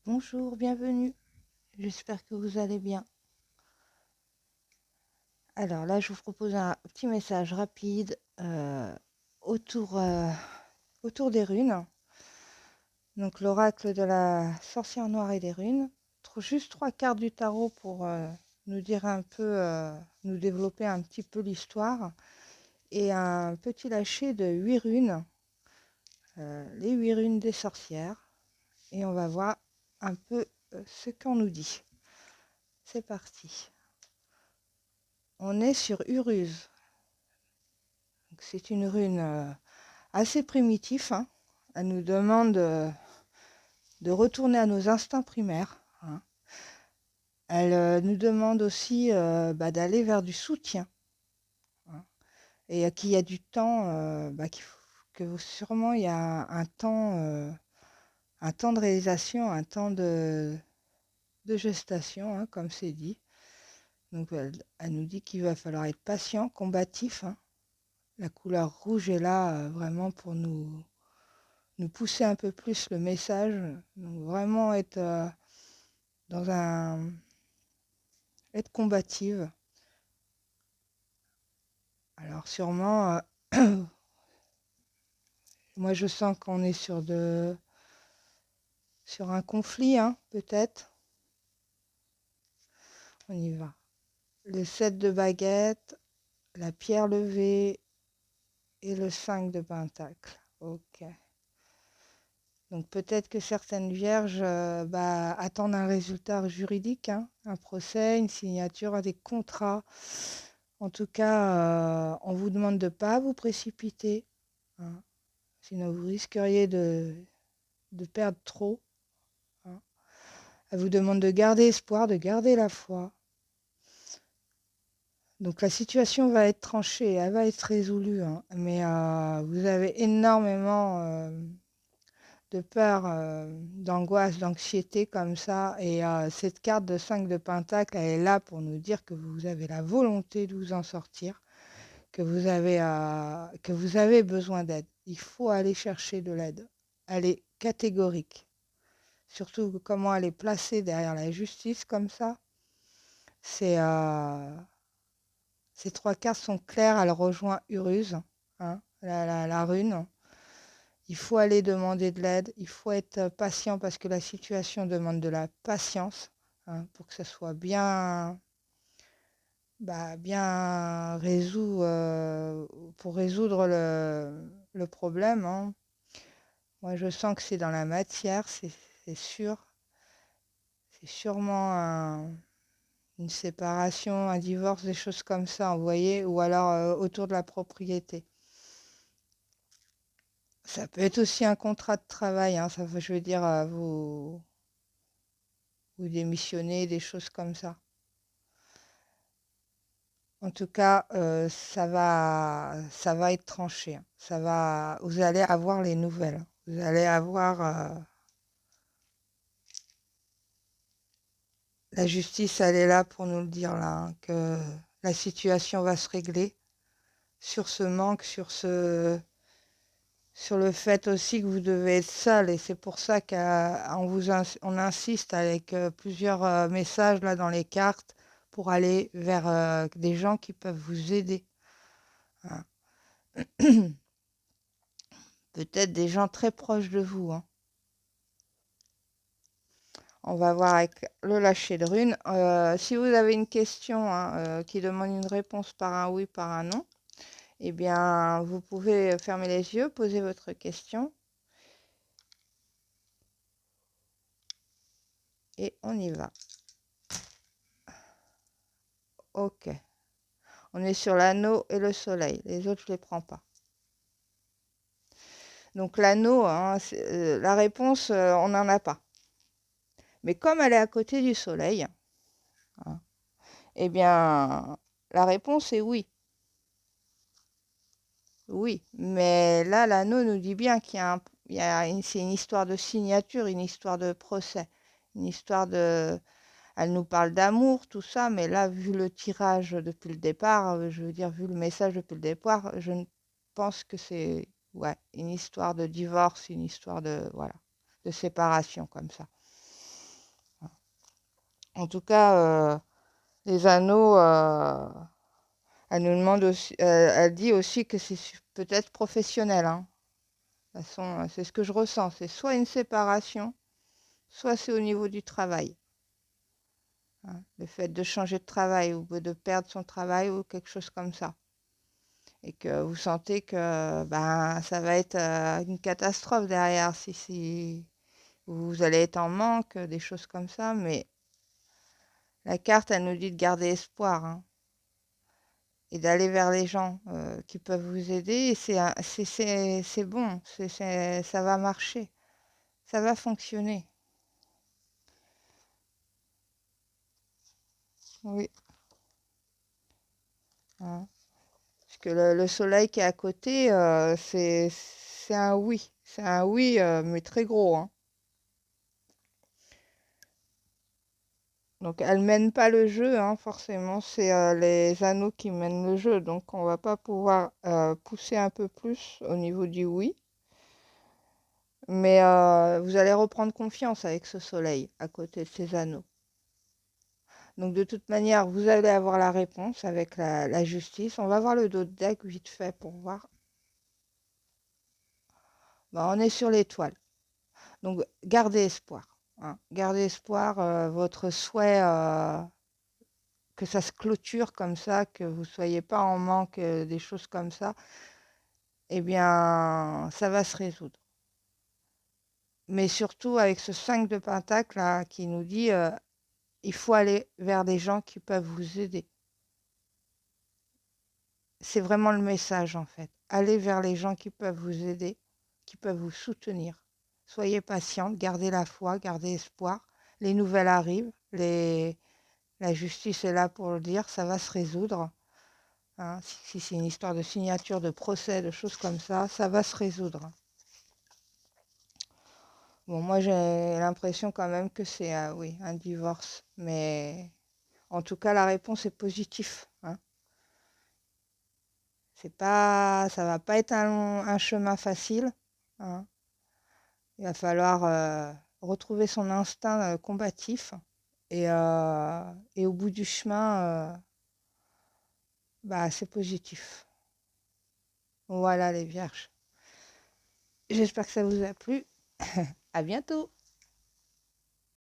Bonjour, bienvenue. J'espère que vous allez bien. Alors là, je vous propose un petit message rapide autour, autour des runes. Donc l'oracle de la sorcière noire et des runes. Juste 3 cartes du tarot pour nous dire un peu, nous développer un petit peu l'histoire. Et un petit lâcher de 8 runes, les 8 runes des sorcières. Et on va voir un peu ce qu'on nous dit. C'est parti. On est sur Uruz. C'est une rune assez primitive, hein. Elle nous demande de retourner à nos instincts primaires, hein. Elle nous demande aussi d'aller vers du soutien, hein. Et qu'il y a du temps, que sûrement il y a un temps de réalisation, un temps de gestation, hein, comme c'est dit. Donc elle nous dit qu'il va falloir être patient, combatif, hein. La couleur rouge est là vraiment pour nous pousser un peu plus le message, donc vraiment être dans un être combative. Alors sûrement, moi je sens qu'on est sur un conflit, hein, peut-être. On y va. Le 7 de baguette, la pierre levée et le 5 de pentacle. Ok. Donc peut-être que certaines vierges attendent un résultat juridique, hein, un procès, une signature, des contrats. En tout cas, on vous demande de ne pas vous précipiter, hein, sinon vous risqueriez de perdre trop, hein. Elle vous demande de garder espoir, de garder la foi. Donc la situation va être tranchée, elle va être résolue, hein, mais vous avez énormément de peur, d'angoisse, d'anxiété comme ça. Et cette carte de 5 de Pentacle, elle est là pour nous dire que vous avez la volonté de vous en sortir, que vous avez besoin d'aide. Il faut aller chercher de l'aide. Elle est catégorique. Surtout comment elle est placée derrière la justice comme ça. C'est, ces 3 cartes sont claires, elle rejoint Uruz, hein, la rune. Il faut aller demander de l'aide, il faut être patient parce que la situation demande de la patience, hein, pour que ça soit bien pour résoudre le problème, hein. Moi, je sens que c'est dans la matière, c'est sûr. C'est sûrement une séparation, un divorce, des choses comme ça, vous voyez, ou alors autour de la propriété. Ça peut être aussi un contrat de travail, hein, ça, je veux dire, vous démissionnez, des choses comme ça. En tout cas, ça va être tranché, hein. Vous allez avoir les nouvelles. Vous allez avoir la justice, elle est là pour nous le dire là, hein, que la situation va se régler sur ce manque, sur le fait aussi que vous devez être seul. Et c'est pour ça on insiste avec plusieurs messages là dans les cartes pour aller vers des gens qui peuvent vous aider, hein. Peut-être des gens très proches de vous, hein. On va voir avec le lâcher de runes. Si vous avez une question, hein, qui demande une réponse par un oui, par un non, eh bien, vous pouvez fermer les yeux, poser votre question et on y va. Ok. On est sur l'anneau et le soleil. Les autres, je ne les prends pas. Donc l'anneau, hein, la réponse, on n'en a pas. Mais comme elle est à côté du soleil, hein, eh bien, la réponse est oui. Oui, mais là, l'anneau nous dit bien c'est une histoire de signature, une histoire de procès, une histoire de... Elle nous parle d'amour, tout ça, mais là, vu le tirage depuis le départ, je veux dire, vu le message depuis le départ, je ne pense que c'est, ouais, une histoire de divorce, une histoire de, voilà, de séparation comme ça. En tout cas, les anneaux, elle nous demande aussi, elle dit aussi que c'est peut-être professionnel, hein. De toute façon, c'est ce que je ressens. C'est soit une séparation, soit c'est au niveau du travail, hein. Le fait de changer de travail ou de perdre son travail ou quelque chose comme ça. Et que vous sentez que ben, ça va être une catastrophe derrière si vous allez être en manque, des choses comme ça. Mais la carte, elle nous dit de garder espoir, hein, et d'aller vers les gens qui peuvent vous aider. Et c'est bon, ça va marcher, ça va fonctionner. Oui, hein. Parce que le soleil qui est à côté, c'est un oui. C'est un oui, mais très gros, hein. Donc elle mène pas le jeu, hein, forcément, c'est les anneaux qui mènent le jeu. Donc on va pas pouvoir pousser un peu plus au niveau du oui. Mais vous allez reprendre confiance avec ce soleil à côté de ces anneaux. Donc de toute manière, vous allez avoir la réponse avec la justice. On va voir le dos de deck vite fait pour voir. Bah, on est sur l'étoile. Donc gardez espoir, hein. Gardez espoir, votre souhait que ça se clôture comme ça, que vous ne soyez pas en manque, des choses comme ça, eh bien, ça va se résoudre. Mais surtout avec ce 5 de Pentacle là, qui nous dit il faut aller vers des gens qui peuvent vous aider. C'est vraiment le message en fait. Allez vers les gens qui peuvent vous aider, qui peuvent vous soutenir. Soyez patiente, gardez la foi, gardez espoir. Les nouvelles arrivent, la justice est là pour le dire, ça va se résoudre, hein. Si c'est une histoire de signature, de procès, de choses comme ça va se résoudre. Bon, moi j'ai l'impression quand même que c'est oui, un divorce, mais en tout cas la réponse est positive, hein. Ça va pas être un chemin facile, hein. Il va falloir retrouver son instinct combatif et au bout du chemin, bah, c'est positif. Voilà les vierges. J'espère que ça vous a plu. À bientôt.